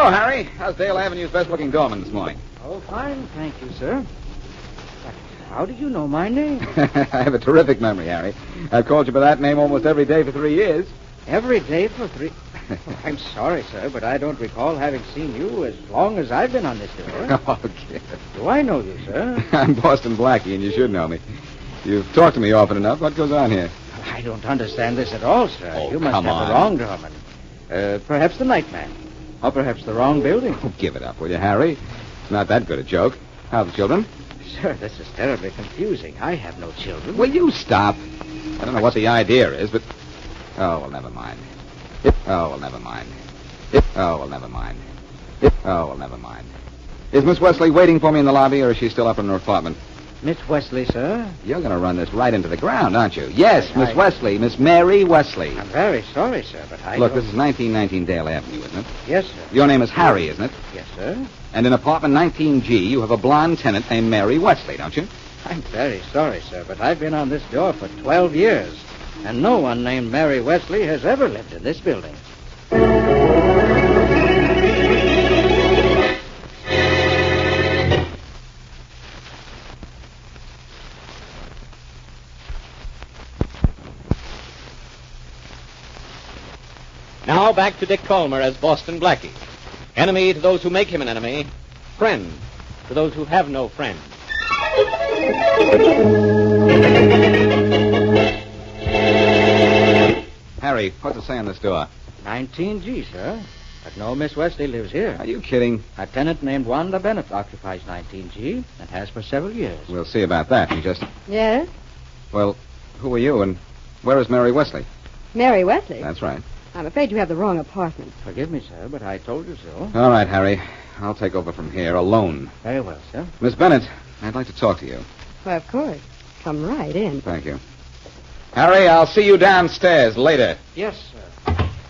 Hello, Harry. How's Dale Avenue's best-looking doorman this morning? Oh, fine, thank you, sir. But how did you know my name? I have a terrific memory, Harry. I've called you by that name almost every day for 3 years. Every day for 3... Oh, I'm sorry, sir, but I don't recall having seen you as long as I've been on this door. Oh, kid. Do I know you, sir? I'm Boston Blackie, and you should know me. You've talked to me often enough. What goes on here? I don't understand this at all, sir. Oh, you must come have on. the wrong doorman. Perhaps the nightman. Or perhaps the wrong building. Oh, give it up, will you, Harry? It's not that good a joke. How are the children? Sir, this is terribly confusing. I have no children. Will you stop? I don't know what the idea is, but... Oh, well, never mind. Oh, well, never mind. Oh, well, never mind. Oh, well, never mind. Is Miss Wesley waiting for me in the lobby, or is she still up in her apartment? Miss Wesley, sir? You're going to run this right into the ground, aren't you? Yes, Miss I- Wesley, Miss Mary Wesley. I'm very sorry, sir, but I Look, don't... this is 1919 Dale Avenue, isn't it? Yes, sir. Your name is Harry, isn't it? Yes, sir. And in apartment 19G, you have a blonde tenant named Mary Wesley, don't you? I'm very sorry, sir, but I've been on this door for 12 years, and no one named Mary Wesley has ever lived in this building. Now back to Dick Calmer as Boston Blackie. Enemy to those who make him an enemy. Friend to those who have no friend. Harry, what's it say on this door? 19G, sir. But no Miss Wesley lives here. Are you kidding? A tenant named Wanda Bennett occupies 19G and has for several years. We'll see about that in just... Yes? Well, who are you, and where is Mary Wesley? Mary Wesley? That's right. I'm afraid you have the wrong apartment. Forgive me, sir, but I told you so. All right, Harry. I'll take over from here alone. Very well, sir. Miss Bennett, I'd like to talk to you. Why, of course. Come right in. Thank you. Harry, I'll see you downstairs later. Yes, sir.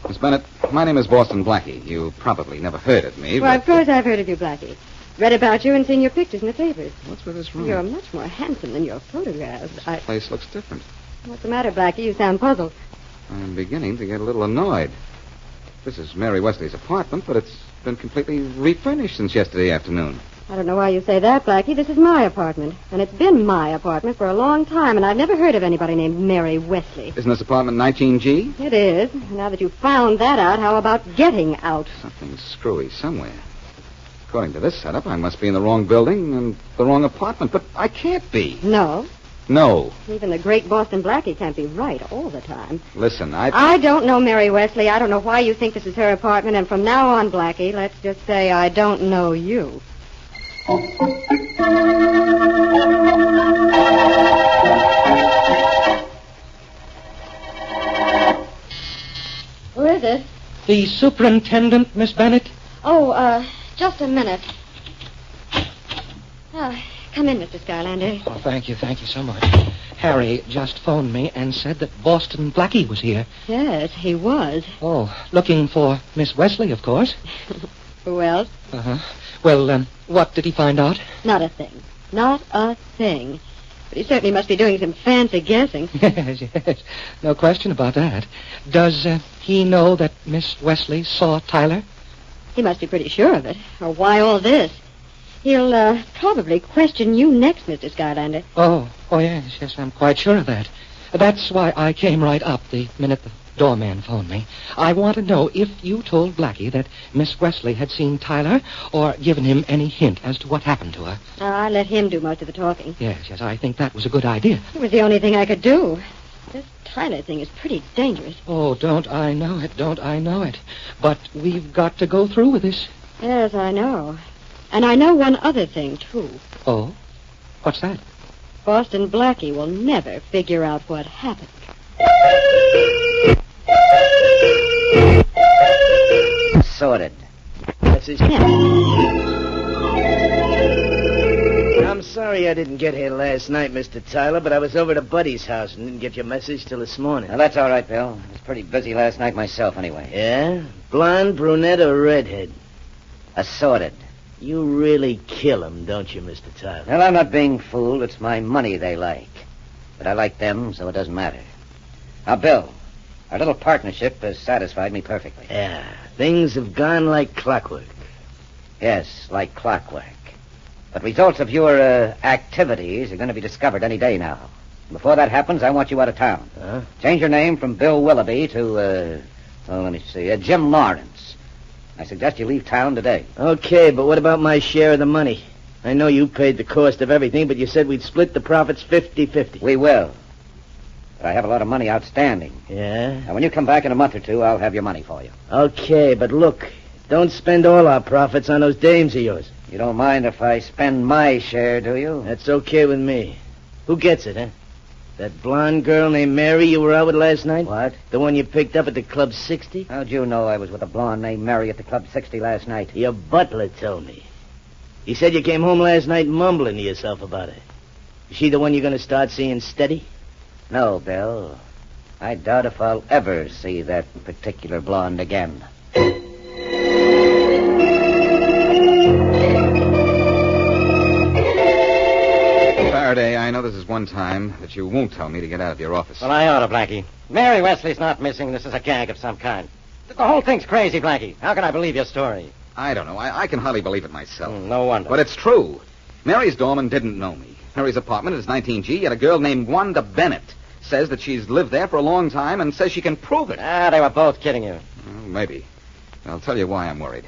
Miss Bennett, my name is Boston Blackie. You probably never heard of me, Why, but... of course I've heard of you, Blackie. Read about you and seen your pictures in the papers. What's with this room? You're much more handsome than your photographs. This place looks different. What's the matter, Blackie? You sound puzzled. I'm beginning to get a little annoyed. This is Mary Wesley's apartment, but it's been completely refurnished since yesterday afternoon. I don't know why you say that, Blackie. This is my apartment. And it's been my apartment for a long time, and I've never heard of anybody named Mary Wesley. Isn't this apartment 19G? It is. Now that you've found that out, how about getting out? Something's screwy somewhere. According to this setup, I must be in the wrong building and the wrong apartment, but I can't be. No. No. Even the great Boston Blackie can't be right all the time. Listen, I don't know Mary Wesley. I don't know why you think this is her apartment. And from now on, Blackie, let's just say I don't know you. Who is it? The superintendent, Miss Bennett? Oh, just a minute. Come in, Mr. Skylander. Oh, thank you so much. Harry just phoned me and said that Boston Blackie was here. Yes, he was. Oh, looking for Miss Wesley, of course. Who else? Uh-huh. Well, what did he find out? Not a thing. Not a thing. But he certainly must be doing some fancy guessing. Yes. No question about that. Does he know that Miss Wesley saw Tyler? He must be pretty sure of it. Or why all this? He'll probably question you next, Mr. Skylander. Oh, yes, I'm quite sure of that. That's why I came right up the minute the doorman phoned me. I want to know if you told Blackie that Miss Wesley had seen Tyler or given him any hint as to what happened to her. I let him do most of the talking. Yes, I think that was a good idea. It was the only thing I could do. This Tyler thing is pretty dangerous. Oh, don't I know it. But we've got to go through with this. Yes, I know. And I know one other thing, too. Oh? What's that? Boston Blackie will never figure out what happened. Sorted. That's his... I'm sorry I didn't get here last night, Mr. Tyler, but I was over to Buddy's house and didn't get your message till this morning. Now, that's all right, Bill. I was pretty busy last night myself, anyway. Yeah? Blonde, brunette, or redhead? Assorted. You really kill 'em, don't you, Mr. Tyler? Well, I'm not being fooled. It's my money they like. But I like them, so it doesn't matter. Now, Bill, our little partnership has satisfied me perfectly. Yeah, things have gone like clockwork. Yes, like clockwork. But results of your activities are going to be discovered any day now. Before that happens, I want you out of town. Huh? Change your name from Bill Willoughby to, let me see, Jim Lawrence. I suggest you leave town today. Okay, but what about my share of the money? I know you paid the cost of everything, but you said we'd split the profits 50-50. We will. But I have a lot of money outstanding. Yeah? Now, when you come back in a month or two, I'll have your money for you. Okay, but look, don't spend all our profits on those dames of yours. You don't mind if I spend my share, do you? That's okay with me. Who gets it, huh? That blonde girl named Mary you were out with last night? What? The one you picked up at the Club 60? How'd you know I was with a blonde named Mary at the Club 60 last night? Your butler told me. He said you came home last night mumbling to yourself about her. Is she the one you're going to start seeing steady? No, Bill. I doubt if I'll ever see that particular blonde again. Faraday, I know this is one time that you won't tell me to get out of your office. Well, I ought to, Blackie. Mary Wesley's not missing. This is a gag of some kind. The whole thing's crazy, Blackie. How can I believe your story? I don't know. I can hardly believe it myself. No wonder. But it's true. Mary's doorman didn't know me. Mary's apartment is 19G, yet a girl named Wanda Bennett says that she's lived there for a long time and says she can prove it. They were both kidding you. Well, maybe. I'll tell you why I'm worried.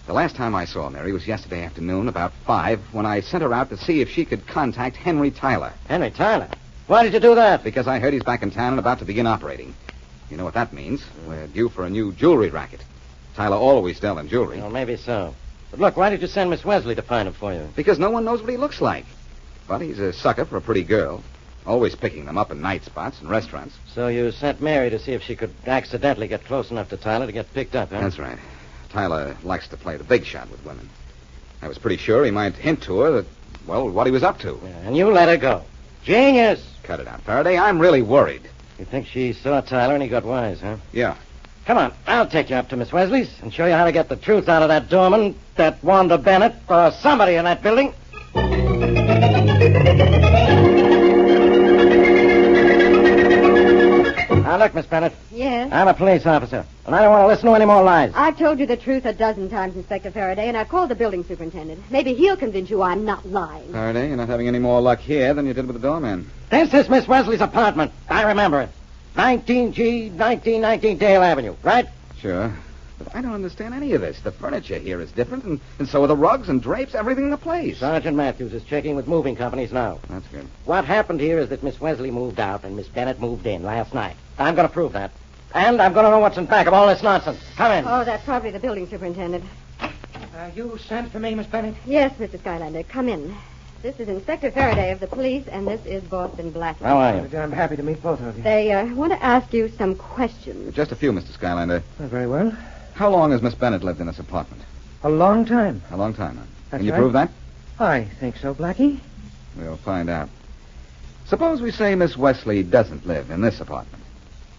The last time I saw Mary was yesterday afternoon, about 5, when I sent her out to see if she could contact Henry Tyler. Henry Tyler? Why did you do that? Because I heard he's back in town and about to begin operating. You know what that means. We're due for a new jewelry racket. Tyler always dealt in jewelry. Well, maybe so. But look, why did you send Miss Wesley to find him for you? Because no one knows what he looks like. But he's a sucker for a pretty girl. Always picking them up in night spots and restaurants. So you sent Mary to see if she could accidentally get close enough to Tyler to get picked up, huh? That's right. Tyler likes to play the big shot with women. I was pretty sure he might hint to her that, well, what he was up to. Yeah, and you let her go. Genius! Cut it out, Faraday. I'm really worried. You think she saw Tyler and he got wise, huh? Yeah. Come on, I'll take you up to Miss Wesley's and show you how to get the truth out of that doorman, that Wanda Bennett, or somebody in that building. Now, look, Miss Bennett. Yes? I'm a police officer, and I don't want to listen to any more lies. I've told you the truth a dozen times, Inspector Faraday, and I've called the building superintendent. Maybe he'll convince you I'm not lying. Faraday, you're not having any more luck here than you did with the doorman. This is Miss Wesley's apartment. I remember it. 19G, 1919 Dale Avenue, right? Sure. But I don't understand any of this. The furniture here is different, and so are the rugs and drapes, everything in the place. Sergeant Matthews is checking with moving companies now. That's good. What happened here is that Miss Wesley moved out and Miss Bennett moved in last night. I'm going to prove that. And I'm going to know what's in back of all this nonsense. Come in. Oh, that's probably the building superintendent. You sent for me, Miss Bennett? Yes, Mr. Skylander, come in. This is Inspector Faraday of the police, and this is Boston Blackie. How are you? I'm happy to meet both of you. They want to ask you some questions. Just a few, Mr. Skylander. Very well. How long has Miss Bennett lived in this apartment? A long time. A long time, huh? That's Can you right. prove that? I think so, Blackie. We'll find out. Suppose we say Miss Wesley doesn't live in this apartment.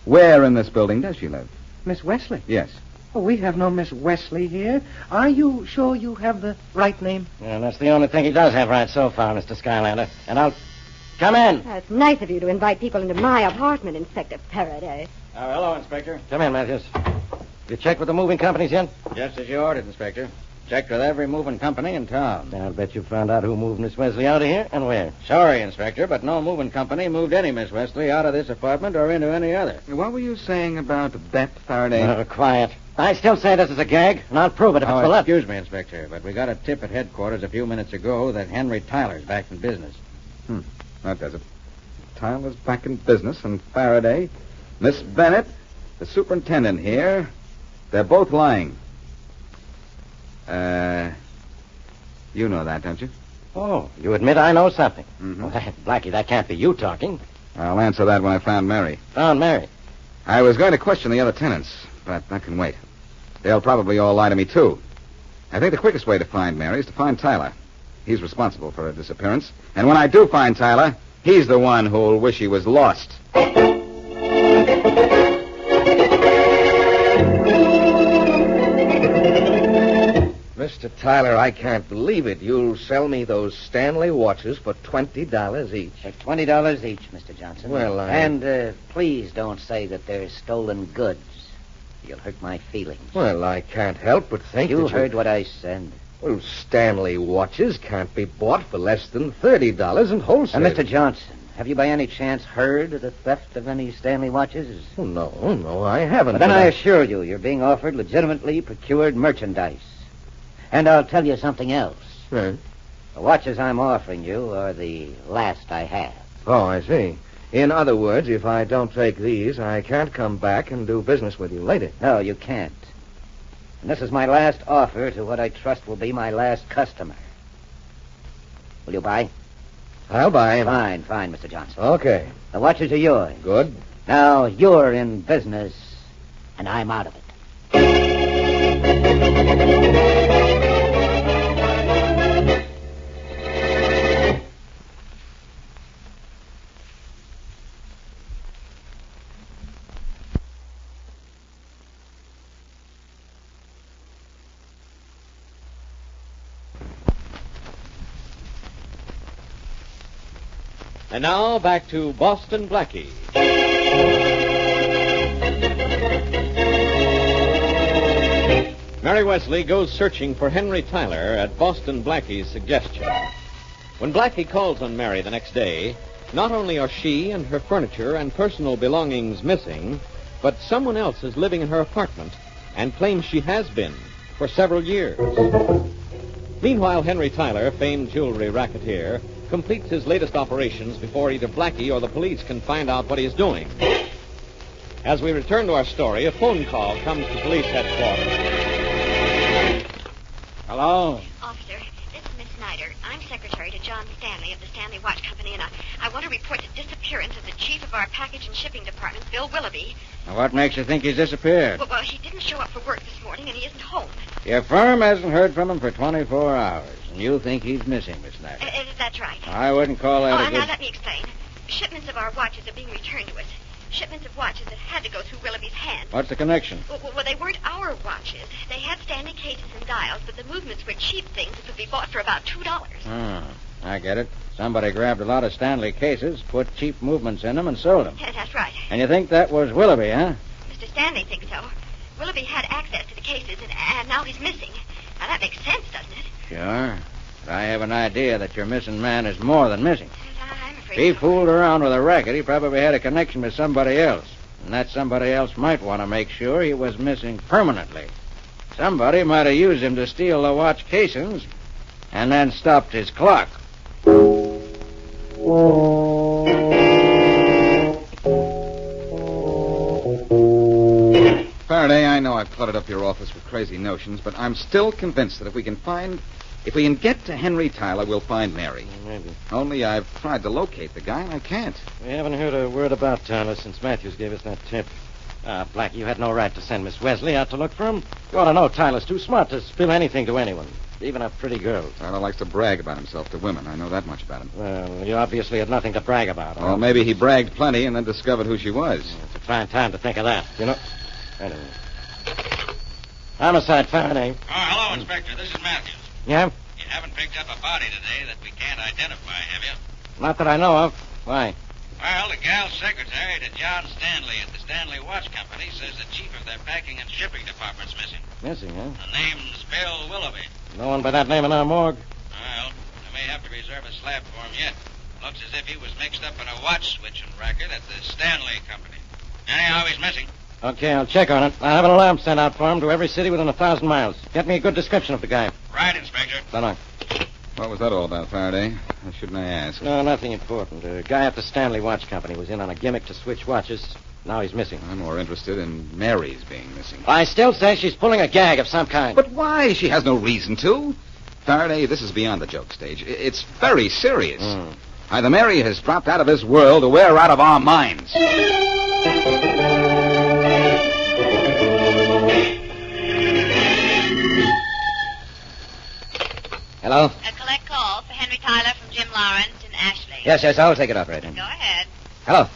Where in this building does she live? Miss Wesley? Yes. Oh, we have no Miss Wesley here. Are you sure you have the right name? Yeah, that's the only thing he does have right so far, Mr. Skylander. And I'll... Come in. It's nice of you to invite people into my apartment, Inspector Faraday. Hello, Inspector. Come in, Matthews. You checked with the moving companies yet? Just as you ordered, Inspector. Checked with every moving company in town. I'll bet you found out who moved Miss Wesley out of here and where. Sorry, Inspector, but no moving company moved any Miss Wesley out of this apartment or into any other. What were you saying about Beth Faraday? Quiet. I still say this is a gag, and I'll prove it if it's the left. Excuse me, Inspector, but we got a tip at headquarters a few minutes ago that Henry Tyler's back in business. That does it. Tyler's back in business, and Faraday, Miss Bennett, the superintendent here, they're both lying. You know that, don't you? Oh, you admit I know something. Mhm. Well, Blackie, that can't be you talking. I'll answer that when I found Mary. Found Mary. I was going to question the other tenants, but that can wait. They'll probably all lie to me, too. I think the quickest way to find Mary is to find Tyler. He's responsible for her disappearance. And when I do find Tyler, he's the one who'll wish he was lost. Mr. Tyler, I can't believe it. You'll sell me those Stanley watches for $20 each. They're $20 each, Mr. Johnson. Well, And please don't say that they're stolen goods. You'll hurt my feelings. Well, I can't help but think You that heard what I said. Well, Stanley watches can't be bought for less than $30 in wholesale. Mr. Johnson, have you by any chance heard of the theft of any Stanley watches? Oh, no, I haven't. But then but I assure you, you're being offered legitimately procured merchandise. And I'll tell you something else. Right. The watches I'm offering you are the last I have. Oh, I see. In other words, if I don't take these, I can't come back and do business with you later. No, you can't. And this is my last offer to what I trust will be my last customer. Will you buy? I'll buy. Fine, Mr. Johnson. Okay. The watches are yours. Good. Now, you're in business, and I'm out of it. And now back to Boston Blackie. Mary Wesley goes searching for Henry Tyler at Boston Blackie's suggestion. When Blackie calls on Mary the next day, not only are she and her furniture and personal belongings missing, but someone else is living in her apartment and claims she has been for several years. Meanwhile, Henry Tyler, famed jewelry racketeer, completes his latest operations before either Blackie or the police can find out what he is doing. As we return to our story, a phone call comes to police headquarters. Hello? Officer, this is Miss Snyder. I'm secretary to John Stanley of the Stanley Watch Company, and I want to report the disappearance of the chief of our package and shipping department, Bill Willoughby. Now, what makes you think he's disappeared? Well, he didn't show up for work this morning, and he isn't home. Your firm hasn't heard from him for 24 hours, and you think he's missing, Miss Snyder. That's right. I wouldn't call that a Now good... let me explain. Shipments of our watches are being returned to us. Shipments of watches that had to go through Willoughby's hands. What's the connection? Well, they weren't our watches. They had Stanley cases and dials, but the movements were cheap things that could be bought for about $2. I get it. Somebody grabbed a lot of Stanley cases, put cheap movements in them, and sold them. Yeah, that's right. And you think that was Willoughby, huh? Mr. Stanley thinks so. Willoughby had access to the cases, and now he's missing. Now, that makes sense, doesn't it? Sure. But I have an idea that your missing man is more than missing. I'm afraid If he so. fooled around with a racket, he probably had a connection with somebody else. And that somebody else might want to make sure he was missing permanently. Somebody might have used him to steal the watch casings and then stopped his clock. Faraday, I know I've cluttered up your office with crazy notions, but I'm still convinced that if we can get to Henry Tyler, we'll find Mary. Maybe. Only I've tried to locate the guy, and I can't. We haven't heard a word about Tyler since Matthews gave us that tip. Blackie, you had no right to send Miss Wesley out to look for him. You ought to know Tyler's too smart to spill anything to anyone, even a pretty girl. Tyler likes to brag about himself to women. I know that much about him. Well, you obviously had nothing to brag about. Well, maybe he bragged plenty and then discovered who she was. It's a fine time to think of that, you know. Anyway. Homicide, Faraday. Oh, hello, Inspector. This is Matthews. Yeah? You haven't picked up a body today that we can't identify, have you? Not that I know of. Why? Well, the gal secretary to John Stanley at the Stanley Watch Company says the chief of their packing and shipping department's missing. Missing, huh? The name's Bill Willoughby. No one by that name in our morgue. Well, I may have to reserve a slab for him yet. Looks as if he was mixed up in a watch switching racket at the Stanley Company. Anyhow, he's missing. Okay, I'll check on it. I have an alarm sent out for him to every city within 1,000 miles. Get me a good description of the guy. Right, Inspector. So long. What was that all about, Faraday? Why shouldn't I ask? No, nothing important. A guy at the Stanley Watch Company was in on a gimmick to switch watches. Now he's missing. I'm more interested in Mary's being missing. I still say she's pulling a gag of some kind. But why? She has no reason to. Faraday, this is beyond the joke stage. It's very serious. Either Mary has dropped out of this world or we're out of our minds. Hello? A collect call for Henry Tyler from Jim Lawrence in Ashley. Yes, I'll take it, operator. Go ahead. Hello?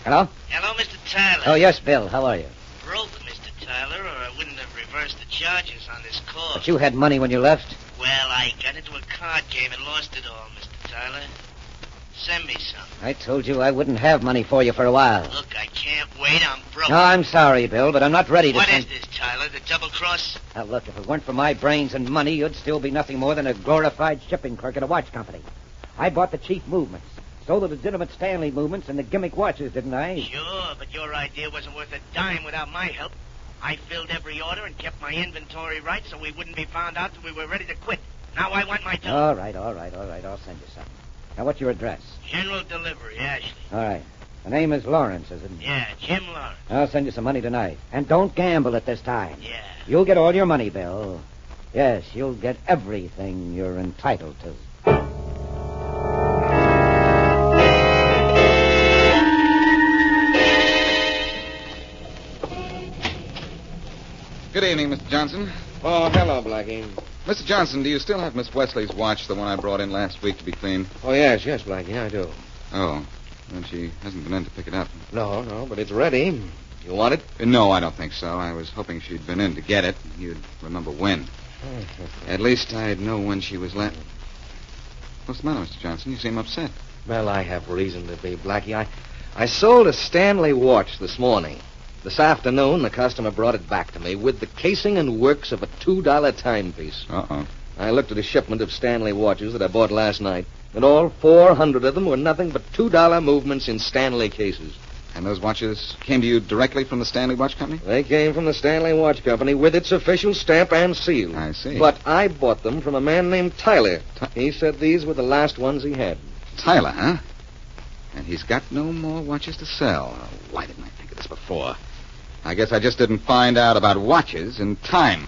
Hello? Hello, Mr. Tyler. Oh, yes, Bill. How are you? Broke, Mr. Tyler, or I wouldn't have reversed the charges on this call. But you had money when you left? Well, I got into a card game and lost it all, Mr. Tyler. Send me some. I told you I wouldn't have money for you for a while. Look, I can't wait. I'm broke. No, I'm sorry, Bill, but I'm not ready to What send... is this, Tyler? The double cross? Now, look, if it weren't for my brains and money, you'd still be nothing more than a glorified shipping clerk at a watch company. I bought the cheap movements. Sold the legitimate Stanley movements and the gimmick watches, didn't I? Sure, but your idea wasn't worth a dime without my help. I filled every order and kept my inventory right so we wouldn't be found out till we were ready to quit. Now I want my dough. All right. I'll send you something. Now, what's your address? General Delivery, Ashley. All right. The name is Lawrence, is it? Yeah, Jim Lawrence. I'll send you some money tonight. And don't gamble at this time. Yeah. You'll get all your money, Bill. Yes, you'll get everything you're entitled to. Good evening, Mr. Johnson. Oh, hello, Blackie. Mr. Johnson, do you still have Miss Wesley's watch, the one I brought in last week, to be cleaned? Oh, yes, Blackie, I do. Oh, then she hasn't been in to pick it up. No, but it's ready. You want it? No, I don't think so. I was hoping she'd been in to get it. You'd remember when. At least I'd know when she was left. What's the matter, Mr. Johnson? You seem upset. Well, I have reason to be, Blackie. I sold a Stanley watch this morning. This afternoon, the customer brought it back to me with the casing and works of a $2 timepiece. Uh-oh. I looked at a shipment of Stanley watches that I bought last night, and all 400 of them were nothing but $2 movements in Stanley cases. And those watches came to you directly from the Stanley Watch Company? They came from the Stanley Watch Company with its official stamp and seal. I see. But I bought them from a man named Tyler. He said these were the last ones he had. Tyler, huh? And he's got no more watches to sell. Oh, why didn't I think of this before? I guess I just didn't find out about watches in time.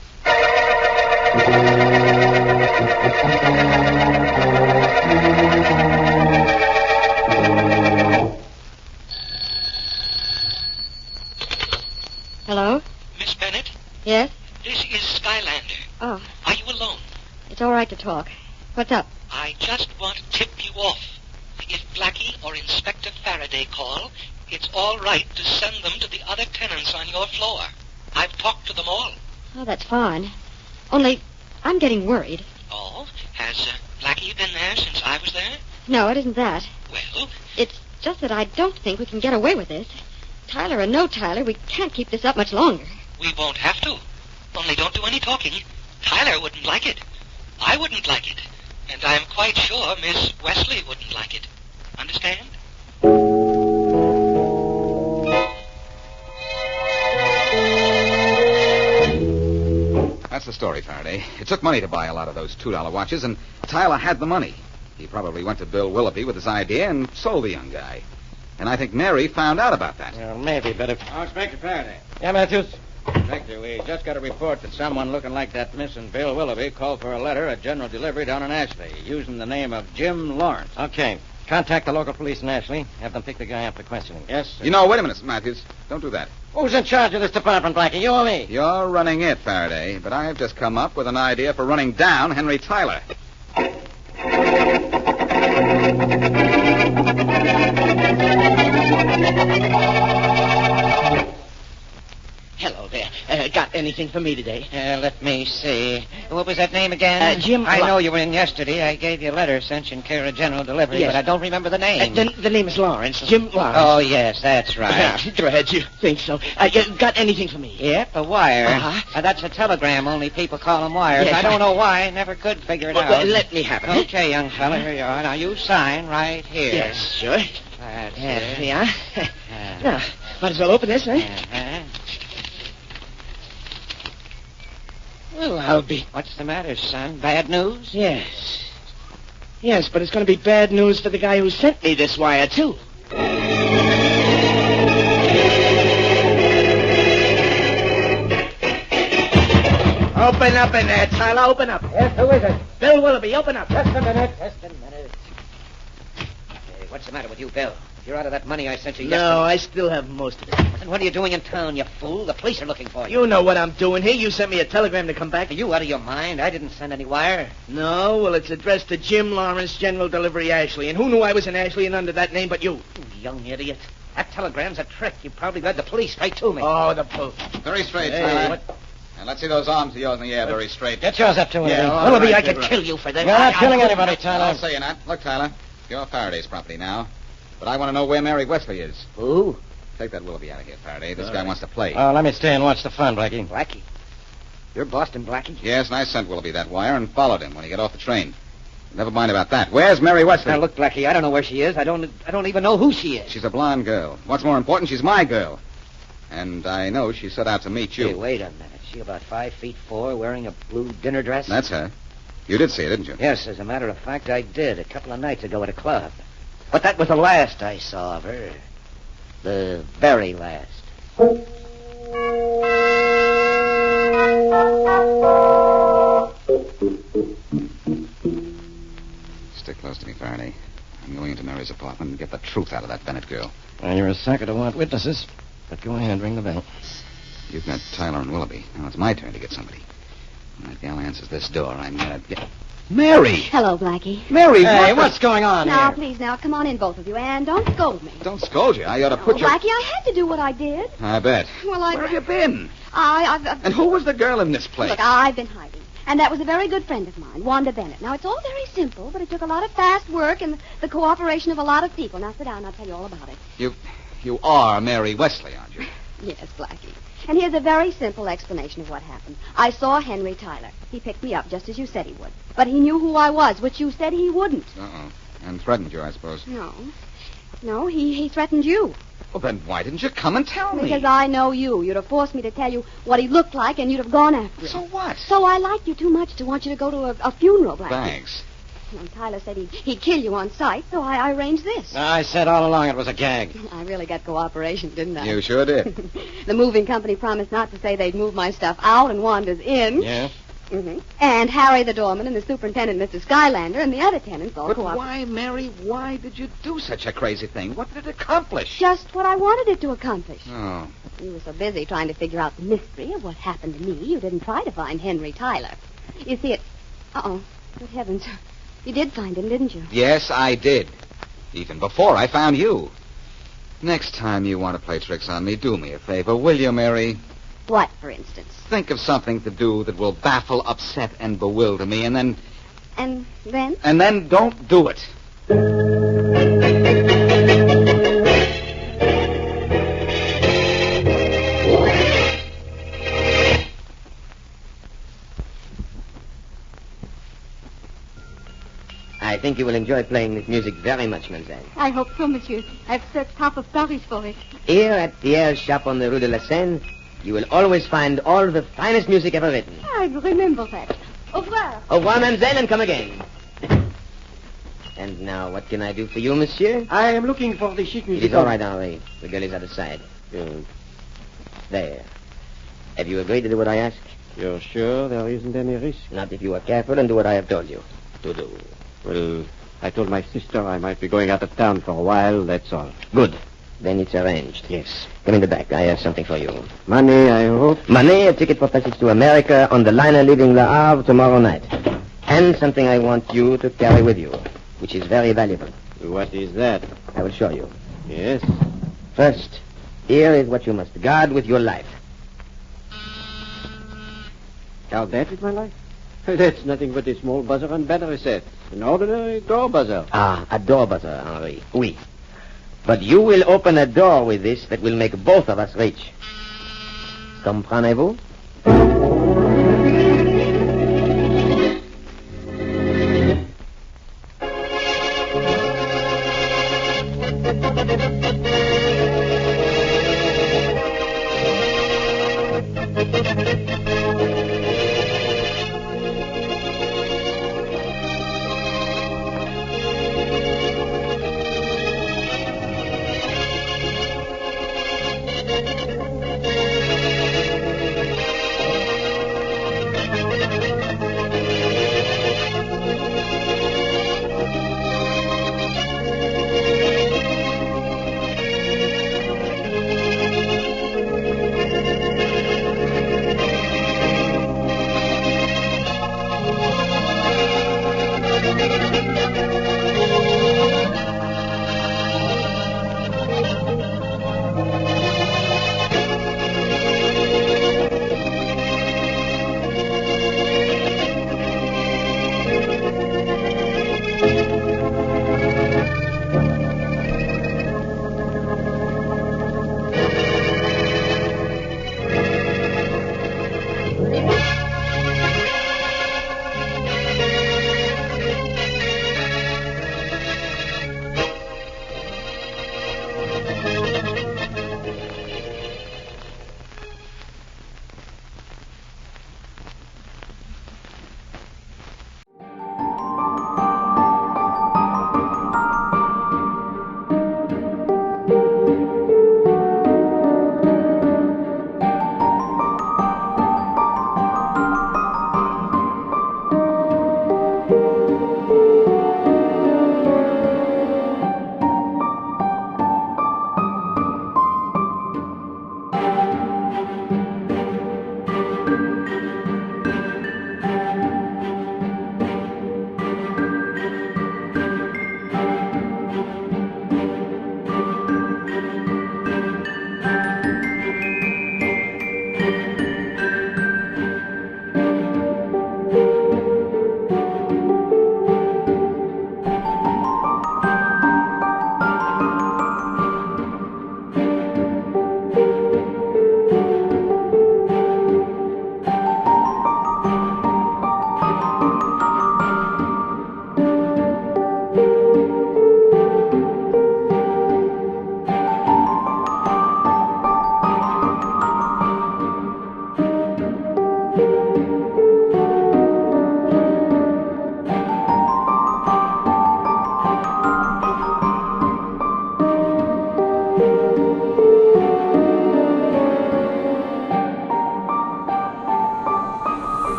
Hello? Miss Bennett, Yes? this is Skylander. Oh, Are you alone? it's all right to talk. What's up? I just want to tip you off. If Blackie or Inspector Faraday call, it's all right to send them to the other tenants on your floor. I've talked to them all. Oh, that's fine. Only, I'm getting worried. Oh? Has Blackie been there since I was there? No, it isn't that. Well, It's just that I don't think we can get away with this. Tyler or no Tyler, we can't keep this up much longer. we won't have to. Only don't do any talking. Tyler wouldn't like it. I wouldn't like it. And I'm quite sure Miss Wesley wouldn't like it. Understand? That's the story, Faraday. It took money to buy a lot of those $2 watches, and Tyler had the money. He probably went to Bill Willoughby with his idea and sold the young guy. And I think Mary found out about that. Well, maybe, but if... Oh, Inspector Faraday. Yeah, Matthews? Inspector, we just got a report that someone looking like that missing Bill Willoughby called for a letter at General Delivery down in Ashley, using the name of Jim Lawrence. Okay. Contact the local police in Ashley. Have them pick the guy up for questioning. Yes, sir. You know, wait a minute, Matthews. Don't do that. Who's in charge of this department, Blackie? You or me? You're running it, Faraday, but I've just come up with an idea for running down Henry Tyler. Hello there. Got anything for me today? Let me see. What was that name again? Jim I know Lawrence. you were in yesterday. I gave you a letter sent in care of General Delivery, Yes. but I don't remember the name. The name is Lawrence. Jim Lawrence. Oh, yes, that's right. Glad you think so. Got anything for me? Yep, a wire. Uh-huh. That's a telegram, only people call them wires. Yes, I don't know why. Never could figure it Well, out. let me have it. Okay, young fella, here you are. Now, you sign right here. Yes, sure. That's There it. we are. Now, might as well open this, eh? Uh-huh. Well, I'll be... What's the matter, son? Bad news? Yes. Yes, but it's going to be bad news for the guy who sent me this wire, too. Open up in there, Tyler. Open up. Yes, who is it? Bill Willoughby, open up. Just a minute. Hey, what's the matter with you, Bill? You're out of that money I sent you yesterday. No, I still have most of it. And what are you doing in town, you fool? The police are looking for you. You know what I'm doing here. You sent me a telegram to come back. Are you out of your mind? I didn't send any wire. No, well, it's addressed to Jim Lawrence, General Delivery, Ashley. And who knew I was in Ashley and under that name but you? You young idiot. That telegram's a trick. You probably led the police right to me. Oh, the police. Very straight, Hey, Tyler. what- And let's see those arms of yours in the air very straight. Get yours up to him. Yeah, all Willoughby, right, I could good kill you for that. You're not killing I'll say you're not. Look, Tyler, Your Faraday's property now. But I want to know where Mary Wesley is. Who? Take that Willoughby out of here, Faraday. This guy wants to play. Oh, let me stay and watch the fun, Blackie. Blackie? You're Boston Blackie? Yes, and I sent Willoughby that wire and followed him when he got off the train. Never mind about that. Where's Mary Wesley? Now, look, Blackie, I don't know where she is. I don't even know who she is. She's a blonde girl. What's more important, she's my girl. And I know she set out to meet you. Hey, wait a minute. She about 5'4", wearing a blue dinner dress? That's her. You did see her, didn't you? Yes, as a matter of fact, I did. A couple of nights ago at a club. But that was the last I saw of her. The very last. Stick close to me, Faraday. I'm going into Mary's apartment and get the truth out of that Bennett girl. Well, you're a sucker to want witnesses. But go ahead, ring the bell. You've got Tyler and Willoughby. Now it's my turn to get somebody. When that gal answers this door, I'm gonna get... Mary! Hello, Blackie. Mary, Hey, what's going on Now, here? please, now, come on in, both of you, and don't scold me. Don't scold you. I ought to put you... Blackie, I had to do what I did. I bet. Well, Where have you been? I've And who was the girl in this place? Look, I've been hiding. And that was a very good friend of mine, Wanda Bennett. Now, it's all very simple, but it took a lot of fast work and the cooperation of a lot of people. Now, sit down and I'll tell you all about it. You are Mary Wesley, aren't you? Yes, Blackie. And here's a very simple explanation of what happened. I saw Henry Tyler. He picked me up just as you said he would. But he knew who I was, which you said he wouldn't. Uh-oh. And threatened you, I suppose. No, he threatened you. Well, then why didn't you come and tell me? Because I know you. You'd have forced me to tell you what he looked like, and you'd have gone after him. So what? So I liked you too much to want you to go to a funeral, Blackie. Thanks. And Tyler said he'd kill you on sight, so I arranged this. I said all along it was a gag. I really got cooperation, didn't I? You sure did. The moving company promised not to say they'd move my stuff out and Wanda's in. Yes? Mm-hmm. And Harry the doorman and the superintendent, Mr. Skylander, and the other tenants all But cooperated. why, Mary, why did you do such a crazy thing? What did it accomplish? Just what I wanted it to accomplish. Oh. You were so busy trying to figure out the mystery of what happened to me, you didn't try to find Henry Tyler. You see, Uh-oh. Good heavens. You did find him, didn't you? Yes, I did. Even before I found you. Next time you want to play tricks on me, do me a favor, will you, Mary? What, for instance? Think of something to do that will baffle, upset, and bewilder me, and then... And then? And then don't do it. I think you will enjoy playing this music very much, mademoiselle. I hope so, monsieur. I've searched half of Paris for it. Here at Pierre's shop on the Rue de la Seine, you will always find all the finest music ever written. I remember that. Au revoir. Au revoir, mademoiselle, and come again. And now, what can I do for you, monsieur? I am looking for the sheet It music. is all right, Henri. The girl is at the side. There. Have you agreed to do what I ask? You're sure there isn't any risk? Not if you are careful and do what I have told you to do. Well, I told my sister I might be going out of town for a while, that's all. Good. Then it's arranged. Yes. Come in the back. I have something for you. Money, I hope. Money, a ticket for passage to America on the liner leaving Le Havre tomorrow night. And something I want you to carry with you, which is very valuable. What is that? I will show you. Yes. First, here is what you must guard with your life. Now that is my life? That's nothing but a small buzzer and battery set. An ordinary door buzzer. Ah, a door buzzer, Henri. Oui. But you will open a door with this that will make both of us rich. Comprenez-vous?